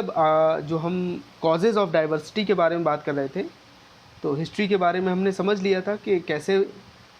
अब जो हम कॉजेज़ ऑफ डाइवर्सिटी के बारे में बात कर रहे थे, तो हिस्ट्री के बारे में हमने समझ लिया था कि कैसे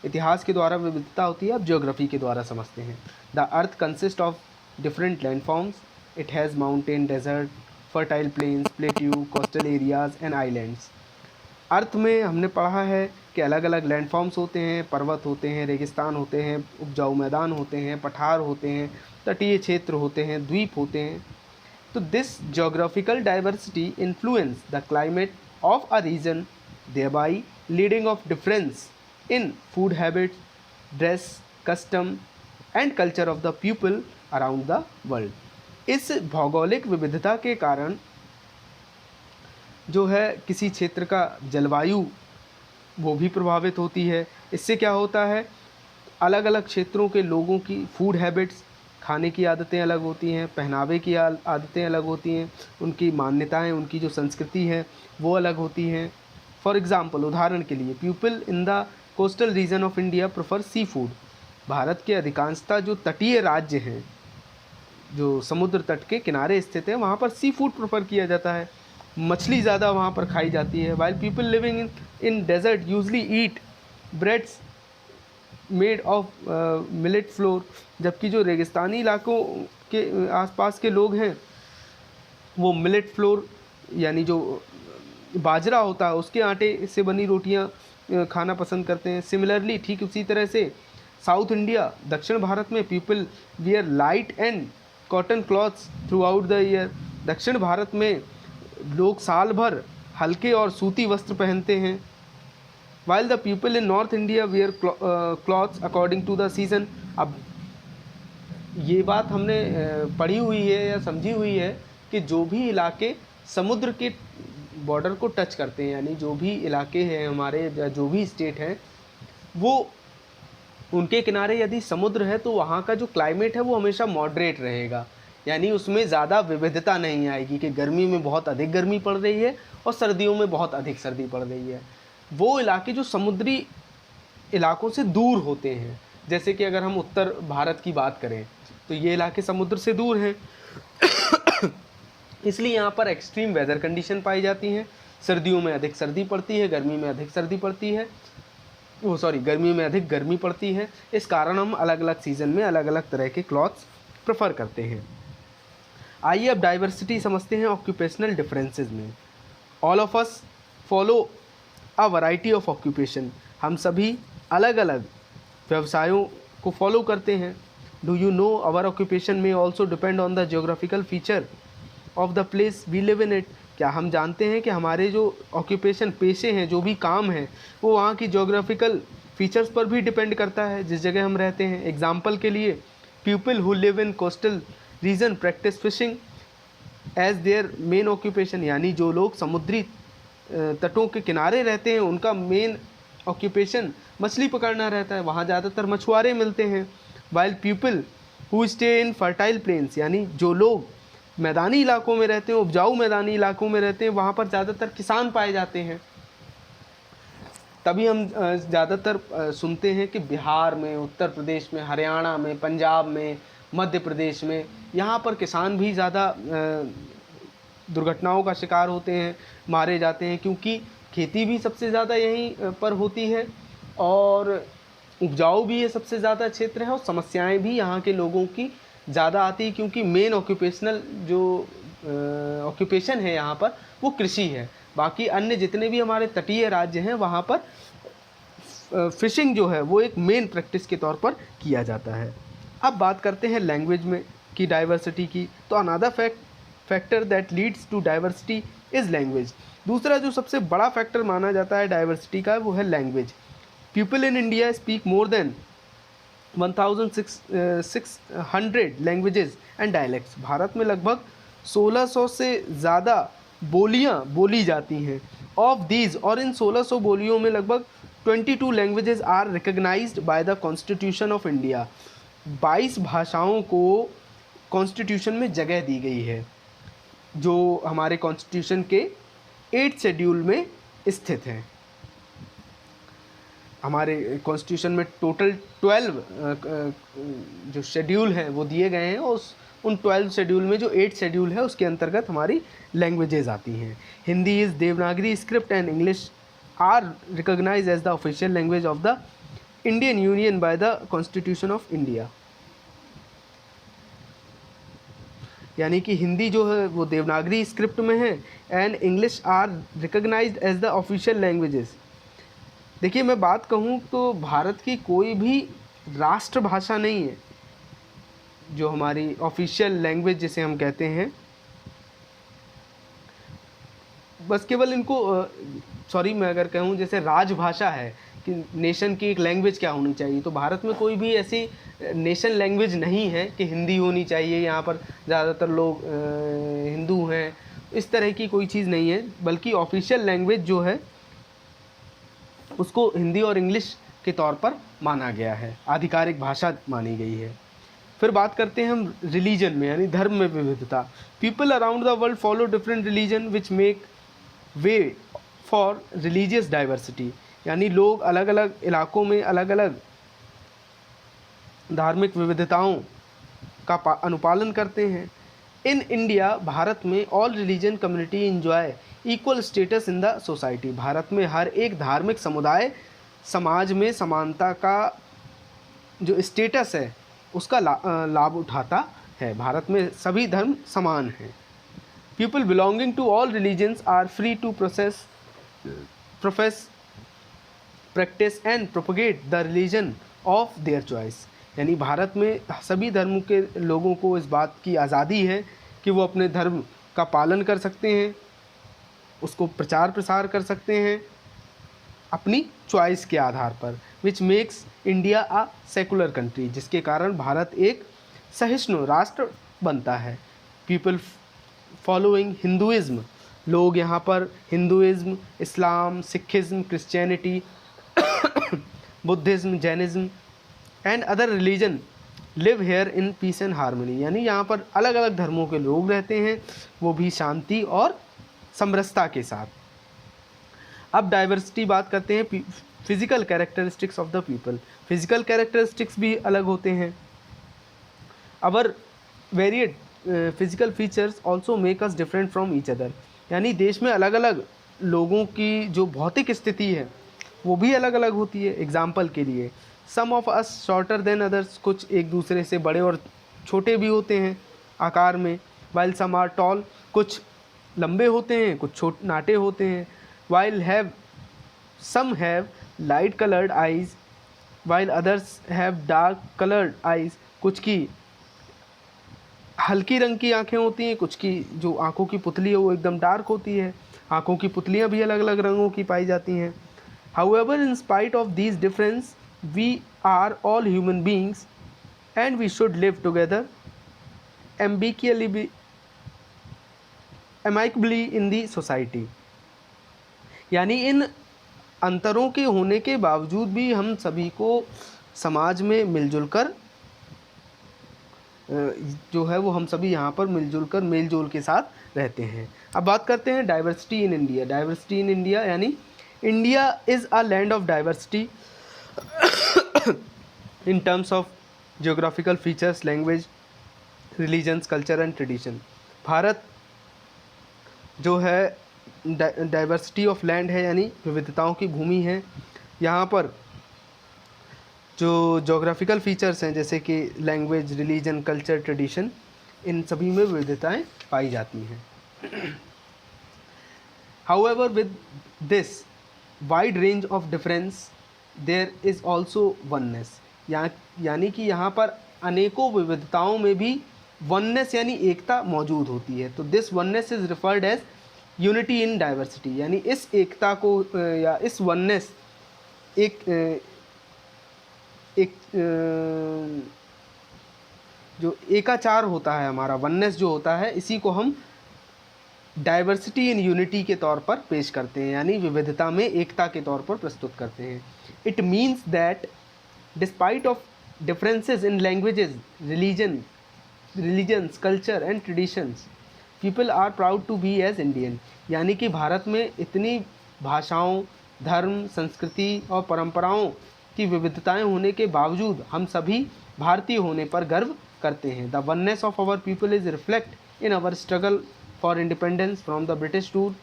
इतिहास के द्वारा विविधता होती है, अब ज्योग्राफी के द्वारा समझते हैं। The earth consist of different landforms, it has mountain, desert, fertile plains, plateau, coastal areas and islands. Earth में हमने पढ़ा है कि अलग अलग लैंडफॉर्म्स होते हैं, पर्वत होते हैं, रेगिस्तान होते हैं, उपजाऊ मैदान होते हैं, पठार होते हैं, तटीय क्षेत्र होते हैं, द्वीप होते हैं। तो this geographical diversity influence the climate of a region, thereby leading of difference in food habits, dress, custom and culture of the people around the world. इस भौगोलिक विविधता के कारण जो है किसी क्षेत्र का जलवायु वो भी प्रभावित होती है। इससे क्या होता है, अलग अलग क्षेत्रों के लोगों की फूड हैबिट्स, खाने की आदतें अलग होती हैं, पहनावे की आदतें अलग होती हैं, उनकी मान्यताएं, उनकी जो संस्कृति है वो अलग होती हैं। फॉर एग्ज़ाम्पल, उदाहरण के लिए, people in the coastal region of India prefer seafood. Bharat के अधिकांशतः जो तटीय राज्य हैं, जो समुद्र तट के किनारे स्थित हैं, वहाँ पर सी फूड प्रेफर किया जाता है, मछली ज़्यादा वहाँ पर खाई जाती है। While people living in desert usually eat breads made of millet flour. जबकि जो रेगिस्तानी इलाकों के आसपास के लोग हैं वो मिलेट फ्लोर यानी जो बाजरा होता है उसके आटे से बनी रोटियां खाना पसंद करते हैं। सिमिलरली, ठीक उसी तरह से साउथ इंडिया, दक्षिण भारत में people wear light and cotton clothes through out the year. दक्षिण भारत में लोग साल भर हल्के और सूती वस्त्र पहनते हैं। While the people in north India wear clothes according to the season. अब ये बात हमने पढ़ी हुई है या समझी हुई है कि जो भी इलाके समुद्र के बॉर्डर को टच करते हैं, यानी जो भी इलाके हैं हमारे, जो भी स्टेट हैं, वो उनके किनारे यदि समुद्र है तो वहाँ का जो क्लाइमेट है वो हमेशा मॉडरेट रहेगा, यानी उसमें ज़्यादा विविधता नहीं आएगी कि गर्मी में बहुत अधिक गर्मी पड़ रही है और सर्दियों में बहुत अधिक सर्दी पड़ रही है। वो इलाके जो समुद्री इलाकों से दूर होते हैं, जैसे कि अगर हम उत्तर भारत की बात करें तो ये इलाके समुद्र से दूर हैं इसलिए यहाँ पर एक्सट्रीम वेदर कंडीशन पाई जाती हैं। सर्दियों में अधिक सर्दी पड़ती है, गर्मी में अधिक सर्दी पड़ती है, गर्मी में अधिक गर्मी पड़ती है। इस कारण हम अलग अलग सीज़न में अलग अलग तरह के क्लॉथ्स प्रेफर करते हैं। आइए अब डाइवर्सिटी समझते हैं ऑक्यूपेशनल डिफरेंसेस में। All of us follow a variety of occupation. हम सभी अलग अलग व्यवसायों को फॉलो करते हैं। Do you know our occupation में also depend on the geographical feature of the place we live in it. क्या हम जानते हैं कि हमारे जो ऑक्यूपेशन, पेशे हैं, जो भी काम हैं, वो वहाँ की जोग्राफिकल फीचर्स पर भी डिपेंड करता है जिस जगह हम रहते हैं। एग्जाम्पल के लिए, people who live in coastal region practise fishing as their main occupation. यानी जो लोग समुद्री तटों के किनारे रहते हैं उनका मेन ऑक्यूपेशन मछली पकड़ना रहता है, वहाँ ज़्यादातर मछुआरे मिलते हैं। While people who stay in fertile planes, यानी जो लोग मैदानी इलाकों में रहते हैं, उपजाऊ मैदानी इलाकों में रहते हैं, वहाँ पर ज़्यादातर किसान पाए जाते हैं। तभी हम ज़्यादातर सुनते हैं कि बिहार में, उत्तर प्रदेश में, हरियाणा में, पंजाब में, मध्य प्रदेश में, यहाँ पर किसान भी ज़्यादा दुर्घटनाओं का शिकार होते हैं, मारे जाते हैं, क्योंकि खेती भी सबसे ज़्यादा यहीं पर होती है और उपजाऊ भी ये सबसे ज़्यादा क्षेत्र है और समस्याएं भी यहाँ के लोगों की ज़्यादा आती है, क्योंकि मेन ऑक्यूपेशनल जो ऑक्यूपेशन है यहाँ पर वो कृषि है। बाकी अन्य जितने भी हमारे तटीय राज्य हैं वहाँ पर फिशिंग जो है वो एक मेन प्रैक्टिस के तौर पर किया जाता है। अब बात करते हैं लैंग्वेज में की डाइवर्सिटी की। तो another factor that leads to diversity is language. दूसरा जो सबसे बड़ा फैक्टर माना जाता है डाइवर्सिटी का वो है language. People in India speak more than 1600 languages and dialects. Bharat में लगभग 1600 से ज़्यादा बोलियां बोली जाती हैं। ऑफ दीज, और इन 1600 बोलियों में लगभग 22 languages are recognised by the constitution of India. 22 भाषाओं को कॉन्स्टिट्यूशन में जगह दी गई है, जो हमारे कॉन्स्टिट्यूशन के 8th शेड्यूल में स्थित हैं। हमारे कॉन्स्टिट्यूशन में टोटल 12 जो शेड्यूल हैं वो दिए गए हैं और उन 12 शेड्यूल में जो 8 शेड्यूल है उसके अंतर्गत हमारी लैंग्वेजेस आती हैं। Hindi is Devanagari script and English are recognise as the official language of the Indian union by the constitution of India. यानी कि हिंदी जो है वो देवनागरी स्क्रिप्ट में है and English are recognised as the official languages. देखिए मैं बात कहूँ तो भारत की कोई भी राष्ट्रभाषा नहीं है जो हमारी ऑफिशियल लैंग्वेज जिसे हम कहते हैं, बस केवल इनको सॉरी मैं अगर कहूँ जैसे राजभाषा है कि नेशन की एक लैंग्वेज क्या होनी चाहिए, तो भारत में कोई भी ऐसी नेशन लैंग्वेज नहीं है कि हिंदी होनी चाहिए, यहाँ पर ज़्यादातर लोग हिंदू हैं, इस तरह की कोई चीज़ नहीं है, बल्कि ऑफिशियल लैंग्वेज जो है उसको हिंदी और इंग्लिश के तौर पर माना गया है, आधिकारिक भाषा मानी गई है। फिर बात करते हैं हम रिलीजन में, यानी धर्म में विविधता। People around the world follow different religion which make way for religious diversity. यानी लोग अलग अलग इलाकों में अलग अलग धार्मिक विविधताओं का अनुपालन करते हैं। इन इंडिया, भारत में all religion community enjoy equal status in the society. Bharat में हर एक धार्मिक समुदाय समाज में समानता का जो स्टेटस है उसका लाभ उठाता है। भारत में सभी धर्म समान हैं। People belonging to all religions are free to profess, practise and propagate the religion of their choice. यानी भारत में सभी धर्मों के लोगों को इस बात की आज़ादी है कि वो अपने धर्म का पालन कर सकते हैं, उसको प्रचार प्रसार कर सकते हैं अपनी चॉइस के आधार पर। Which makes India a secular country, जिसके कारण भारत एक सहिष्णु राष्ट्र बनता है। पीपल फॉलोइंग हिंदुइज्म, लोग यहाँ पर Hinduism, Islam, Sikhism, Christianity, Buddhism, Jainism and other religion live here in peace and harmony. यानी यहाँ पर अलग अलग धर्मों के लोग रहते हैं, वो भी शांति और समरसता के साथ। अब डाइवर्सिटी बात करते हैं physical characteristics of the people. Physical characteristics भी अलग होते हैं। Our varied physical features also make us different from each other. यानी देश में अलग अलग लोगों की जो भौतिक स्थिति है वो भी अलग अलग होती है। एग्जाम्पल के लिए some of us shorter than others, कुछ एक दूसरे से बड़े और छोटे भी होते हैं आकार में। वाइल सम आर टॉल, कुछ लंबे होते हैं, कुछ नाटे होते हैं। While have some have light coloured eyes while others have dark coloured eyes, कुछ की हल्की रंग की आँखें होती हैं, कुछ की जो आँखों की पुतली है वो एकदम डार्क होती है। आँखों की पुतलियाँ भी अलग अलग रंगों की पाई जाती हैं। However, in spite of these differences, we are all human beings and we should live together amicably in the society। यानी इन अंतरों के होने के बावजूद भी हम सभी को समाज में मिलजुल कर जो है वो हम सभी यहाँ पर मिलजुल कर मेलजोल के साथ रहते हैं। अब बात करते हैं diversity in India. Diversity in India यानी India is a land of diversity in terms of geographical features, language, religions, culture and tradition। Bharat जो है डाइवर्सिटी ऑफ लैंड है, यानी विविधताओं की भूमि है। यहाँ पर जो जोग्राफिकल फीचर्स हैं जैसे कि लैंग्वेज, रिलीजन, कल्चर, ट्रेडिशन, इन सभी में विविधताएं पाई जाती हैं। However, with this wide range of difference there is also oneness. यानी कि यहाँ पर अनेकों विविधताओं में भी वननेस यानी एकता मौजूद होती है। तो this oneness is referred as unity in diversity. यानी इस एकता को या इस वननेस जो एकाचार होता है हमारा, वननेस जो होता है, इसी को हम डाइवर्सिटी इन यूनिटी के तौर पर पेश करते हैं, यानी विविधता में एकता के तौर पर प्रस्तुत करते हैं। It means that despite of differences in languages, religions, culture and traditions, people are proud to be as Indian. यानी कि भारत में इतनी भाषाओं, धर्म, संस्कृति और परंपराओं की विविधताएं होने के बावजूद हम सभी भारतीय होने पर गर्व करते हैं। The oneness of our people is reflect in our struggle for independence from the British rule.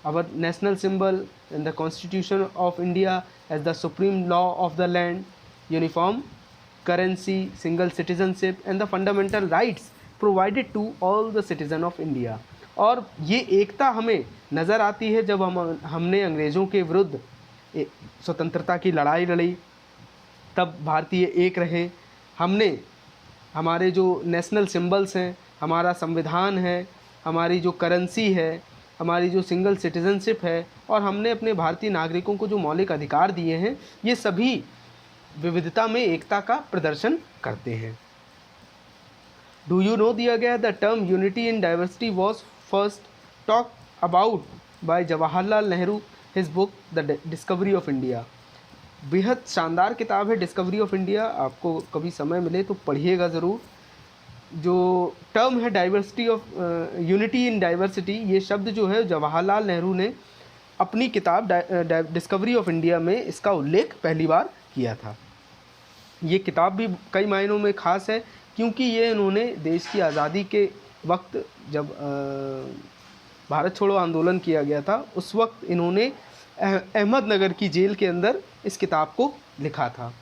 Our national symbol in the Constitution of India as the supreme law of the land, uniform currency, single citizenship and the fundamental rights provided to all the citizen of India। और ये एकता हमें नज़र आती है जब हमने अंग्रेज़ों के विरुद्ध स्वतंत्रता की लड़ाई लड़ी, तब भारतीय एक रहे। हमने हमारे जो नेशनल सिंबल्स हैं, हमारा संविधान है, हमारी जो करेंसी है, हमारी जो सिंगल सिटीज़नशिप है और हमने अपने भारतीय नागरिकों को जो मौलिक अधिकार दिए हैं, ये सभी विविधता में एकता का प्रदर्शन करते हैं। डू यू नो दिया गया the term unity in diversity was first talk about by Jawaharlal Nehru his book the discovery of India. बेहद शानदार किताब है डिस्कवरी ऑफ इंडिया, आपको कभी समय मिले तो पढ़िएगा ज़रूर। जो टर्म है diversity of unity in diversity, ये शब्द जो है जवाहरलाल नेहरू ने अपनी किताब डिस्कवरी ऑफ इंडिया में इसका उल्लेख पहली बार किया था। ये किताब भी कई मायनों में ख़ास है क्योंकि ये इन्होंने देश की आज़ादी के वक्त जब भारत छोड़ो आंदोलन किया गया था, उस वक्त इन्होंने अहमदनगर की जेल के अंदर इस किताब को लिखा था।